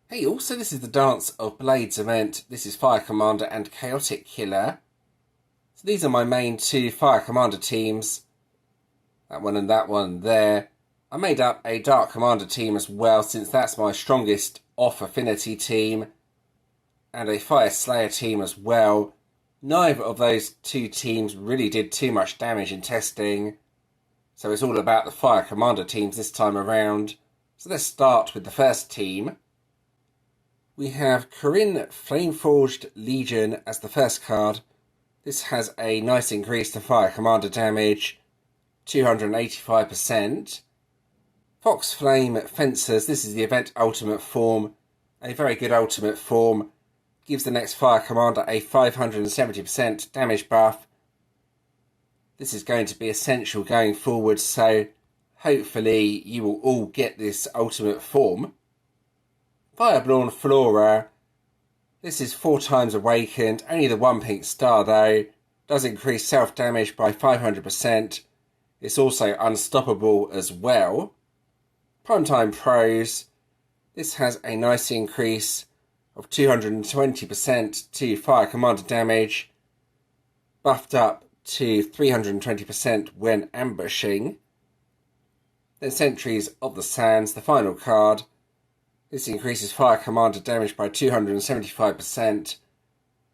Hey, also this is the Dance of Blades event. This is Fire Commander and Chaotic Killer. So these are my main two Fire Commander teams. That one and that one there. I made up a Dark Commander team as well, since that's my strongest off-affinity team. And a Fire Slayer team as well. Neither of those two teams really did too much damage in testing. So it's all about the Fire Commander teams this time around. So let's start with the first team. We have Corinne Flameforged Legion as the first card. This has a nice increase to Fire Commander damage, 285%. Fox Flame Fencers, this is the event ultimate form. A very good ultimate form. Gives the next Fire Commander a 570% damage buff. This is going to be essential going forward, so hopefully you will all get this ultimate form. Fireborn Flora. This is 4 times awakened, only the 1 pink star though. Does increase self-damage by 500%. It's also unstoppable as well. Primetime Pros. This has a nice increase of 220% to Fire Commander damage. Buffed up to 320% when ambushing. Then Sentries of the Sands, the final card. This increases Fire Commander damage by 275%,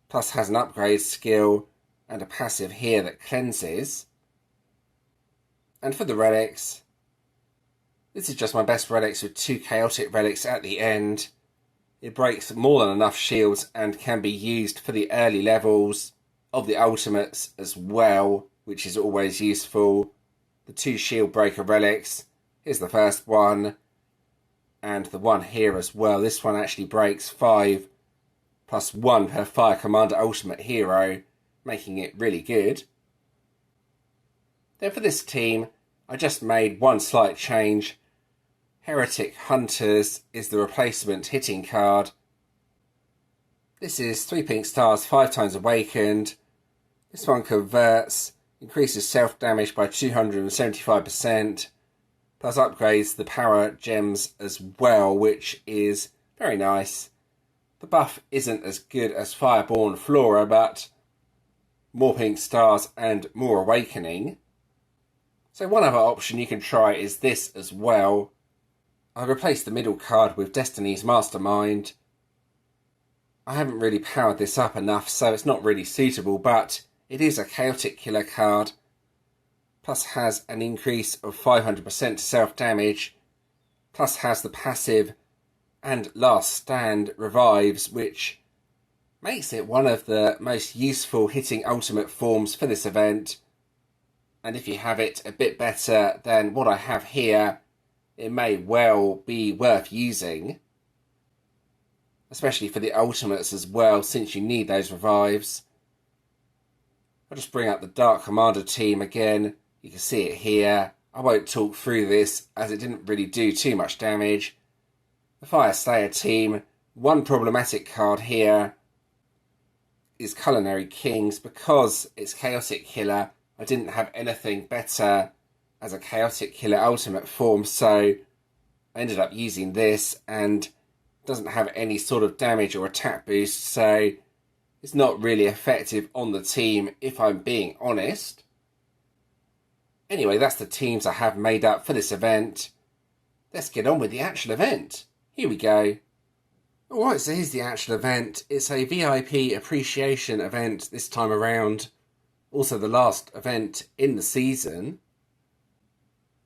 plus has an upgrade skill and a passive here that cleanses. And for the relics, this is just my best relics with 2 chaotic relics at the end. It breaks more than enough shields and can be used for the early levels of the ultimates as well, which is always useful. The 2 shield breaker relics, here's the first one. And the one here as well. This one actually breaks 5 plus 1 per Fire Commander Ultimate Hero, making it really good. Then for this team, I just made one slight change. Heretic Hunters is the replacement hitting card. This is 3 pink stars, 5 times awakened. This one converts, increases self-damage by 275%. Plus upgrades the power gems as well, which is very nice. The buff isn't as good as Fireborn Flora, but more pink stars and more awakening. So one other option you can try is this as well. I replaced the middle card with Destiny's Mastermind. I haven't really powered this up enough, so it's not really suitable, but it is a Chaotic Killer card. Plus has an increase of 500% to self-damage, plus has the passive and Last Stand revives, which makes it one of the most useful hitting ultimate forms for this event. And if you have it a bit better than what I have here, it may well be worth using. Especially for the ultimates as well, since you need those revives. I'll just bring up the Dark Commander team again. You can see it here. I won't talk through this as it didn't really do too much damage. The Fire Slayer team, one problematic card here is Culinary Kings. Because it's Chaotic Killer, I didn't have anything better as a Chaotic Killer ultimate form, so I ended up using this, and doesn't have any sort of damage or attack boost, so it's not really effective on the team if I'm being honest. Anyway, that's the teams I have made up for this event. Let's get on with the actual event. Here we go. Alright, so here's the actual event. It's a VIP appreciation event this time around. Also the last event in the season.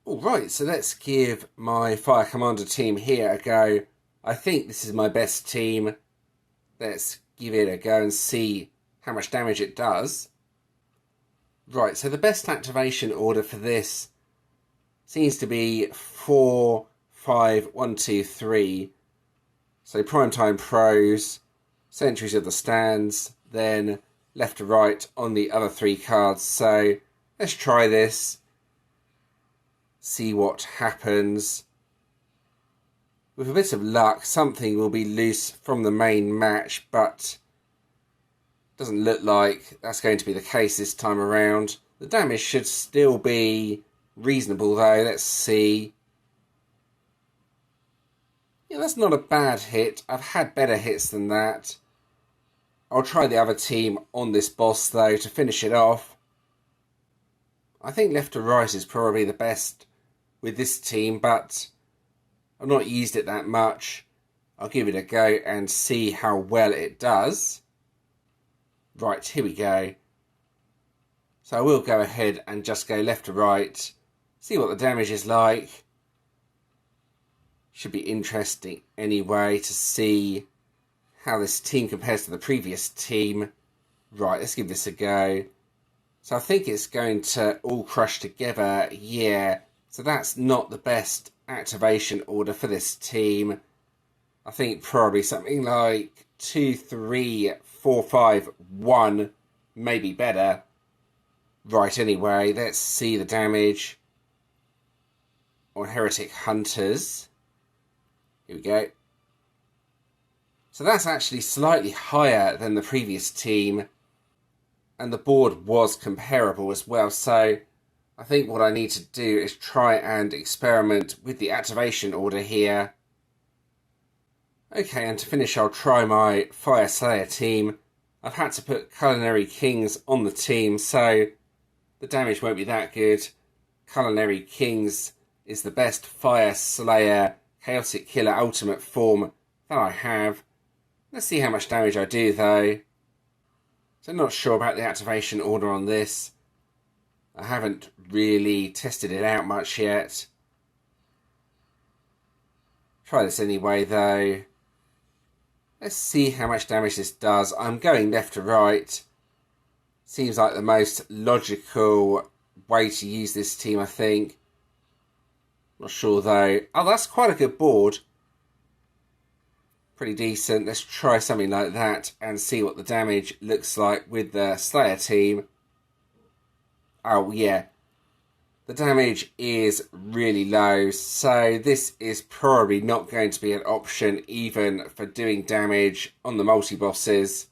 Alright, so let's give my Fire Commander team here a go. I think this is my best team. Let's give it a go and see how much damage it does. Right, so the best activation order for this seems to be 4, 5, 1, 2, 3. So Primetime Pros, Sentries of the Stands, then left to right on the other 3 cards. So let's try this, see what happens. With a bit of luck, something will be loose from the main match, but doesn't look like that's going to be the case this time around. The damage should still be reasonable though. Let's see. Yeah, that's not a bad hit. I've had better hits than that. I'll try the other team on this boss, though, to finish it off. I think left to right is probably the best with this team, but I've not used it that much. I'll give it a go and see how well it does. Right, here we go. So I will go ahead and just go left to right, see what the damage is like. Should be interesting anyway to see how this team compares to the previous team. Right, let's give this a go. So I think it's going to all crush together, yeah. So that's not the best activation order for this team. I think probably something like 2, 3, 4, 5, 1, maybe better. Right, anyway, let's see the damage on Heretic Hunters. Here we go. So that's actually slightly higher than the previous team. And the board was comparable as well. So I think what I need to do is try and experiment with the activation order here. Okay, and to finish, I'll try my Fire Slayer team. I've had to put Culinary Kings on the team, so the damage won't be that good. Culinary Kings is the best Fire Slayer Chaotic Killer ultimate form that I have. Let's see how much damage I do, though. So I'm not sure about the activation order on this. I haven't really tested it out much yet. Try this anyway, though. Let's see how much damage this does. I'm going left to right. Seems like the most logical way to use this team, I think. Not sure, though. Oh, that's quite a good board. Pretty decent. Let's try something like that and see what the damage looks like with the Slayer team. Oh, yeah. The damage is really low, so this is probably not going to be an option even for doing damage on the multi-bosses.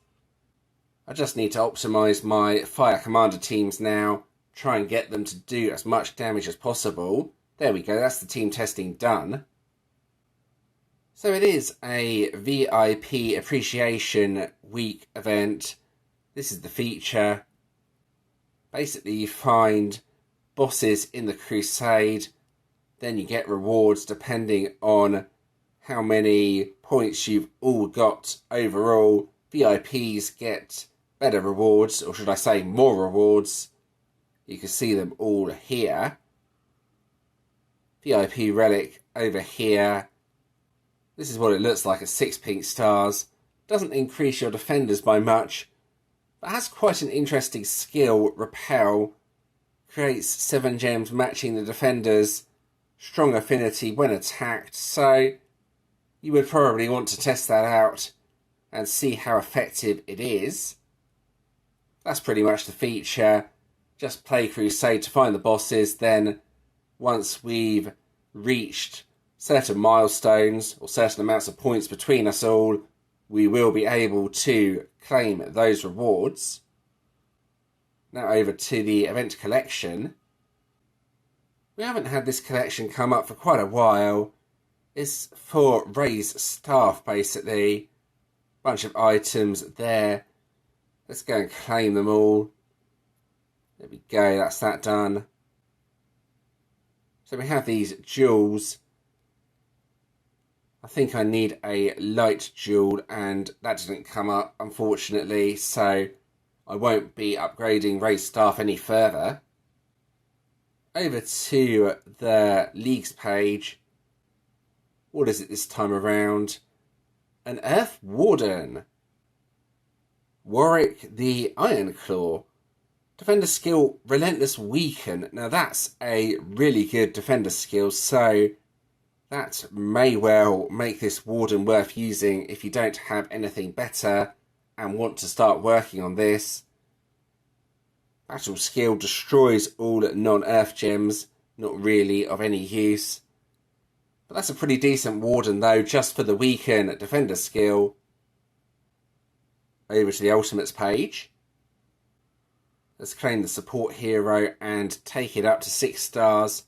I just need to optimise my Fire Commander teams now, try and get them to do as much damage as possible. There we go, that's the team testing done. So it is a VIP Appreciation Week event. This is the feature. Basically, you find bosses in the Crusade, then you get rewards depending on how many points you've all got overall. VIPs get better rewards, or should I say more rewards. You can see them all here. VIP relic over here. This is what it looks like at 6 pink stars. Doesn't increase your defenders by much, but has quite an interesting skill, Repel. Creates 7 gems matching the defenders. Strong affinity when attacked, so you would probably want to test that out and see how effective it is. That's pretty much the feature. Just play Crusade to find the bosses, then once we've reached certain milestones or certain amounts of points between us all, we will be able to claim those rewards. Now over to the event collection. We haven't had this collection come up for quite a while. It's for Ray's staff, basically. Bunch of items there. Let's go and claim them all. There we go, that's that done. So we have these jewels. I think I need a light jewel, and that didn't come up, unfortunately, so I won't be upgrading Ray's staff any further. Over to the leagues page. What is it this time around? An Earth Warden. Warwick the Ironclaw. Defender skill, Relentless Weaken. Now that's a really good defender skill, so that may well make this Warden worth using if you don't have anything better and want to start working on this. Battle skill, destroys all non-earth gems, not really of any use. But that's a pretty decent Warden though, just for the weaken defender skill. Over to the ultimates page. Let's claim the support hero and take it up to 6 stars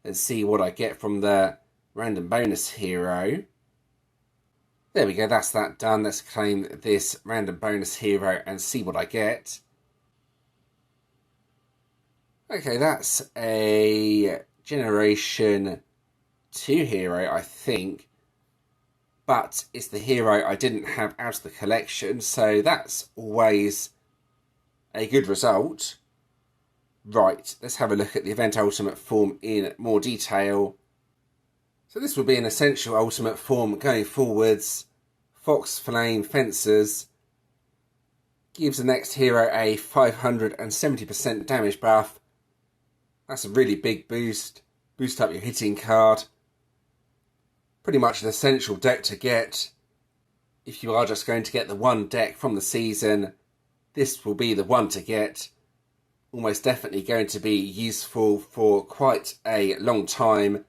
and see what I get from the random bonus hero. There we go, that's that done. Let's claim this random bonus hero and see what I get. Okay, that's a Generation 2 hero, I think. But it's the hero I didn't have out of the collection, so that's always a good result. Right, let's have a look at the event ultimate form in more detail. So this will be an essential ultimate form going forwards. Fox Flame Fencers gives the next hero a 570% damage buff. That's a really big boost. Boost up your hitting card. Pretty much an essential deck to get. If you are just going to get the one deck from the season, this will be the one to get. Almost definitely going to be useful for quite a long time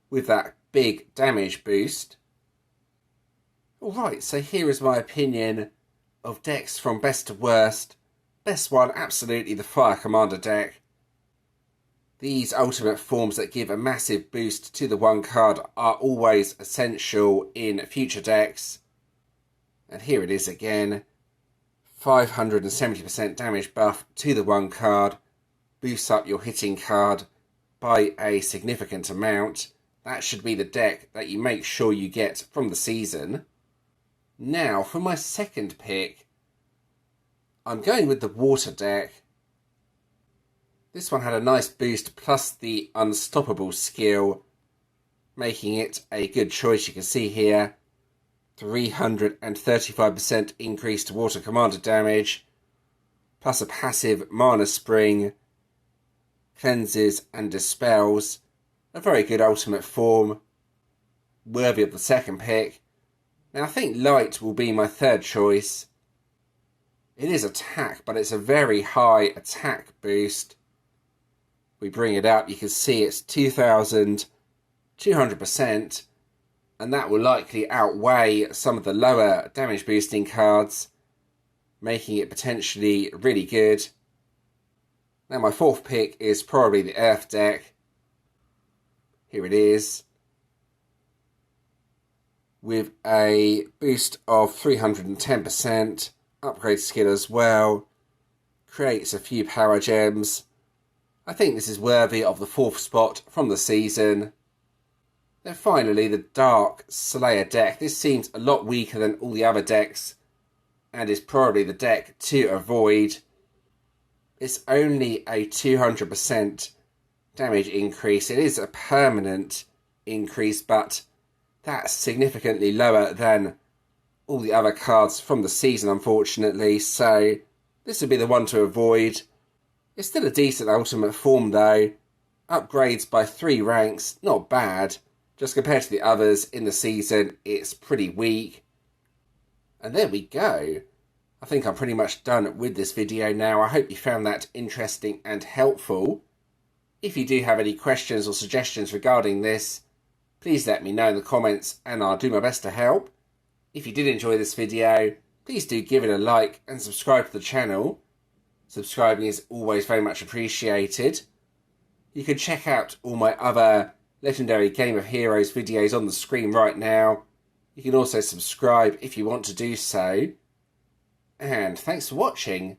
with that big damage boost. Alright, so here is my opinion of decks from best to worst. Best one, absolutely the Fire Commander deck. These ultimate forms that give a massive boost to the one card are always essential in future decks. And here it is again. 570% damage buff to the one card. Boosts up your hitting card by a significant amount. That should be the deck that you make sure you get from the season. Now, for my second pick, I'm going with the Water deck. This one had a nice boost plus the Unstoppable skill, making it a good choice. You can see here, 335% increase to Water Commander damage, plus a passive Mana Spring, cleanses and dispels. A very good ultimate form, worthy of the second pick. Now I think Light will be my third choice. It is attack, but it's a very high attack boost. We bring it up, you can see it's 2,200%, and that will likely outweigh some of the lower damage boosting cards, making it potentially really good. Now my fourth pick is probably the Earth deck. Here it is. With a boost of 310%, upgrade skill as well, creates a few power gems. I think this is worthy of the fourth spot from the season. Then finally, the Dark Slayer deck. This seems a lot weaker than all the other decks and is probably the deck to avoid. It's only a 200% damage increase. It is a permanent increase, but that's significantly lower than all the other cards from the season, unfortunately. So this would be the one to avoid. It's still a decent ultimate form though. Upgrades by 3 ranks, not bad. Just compared to the others in the season, it's pretty weak. And there we go. I think I'm pretty much done with this video now. I hope you found that interesting and helpful. If you do have any questions or suggestions regarding this, please let me know in the comments and I'll do my best to help. If you did enjoy this video, please do give it a like and subscribe to the channel. Subscribing is always very much appreciated. You can check out all my other Legendary Game of Heroes videos on the screen right now. You can also subscribe if you want to do so. And thanks for watching.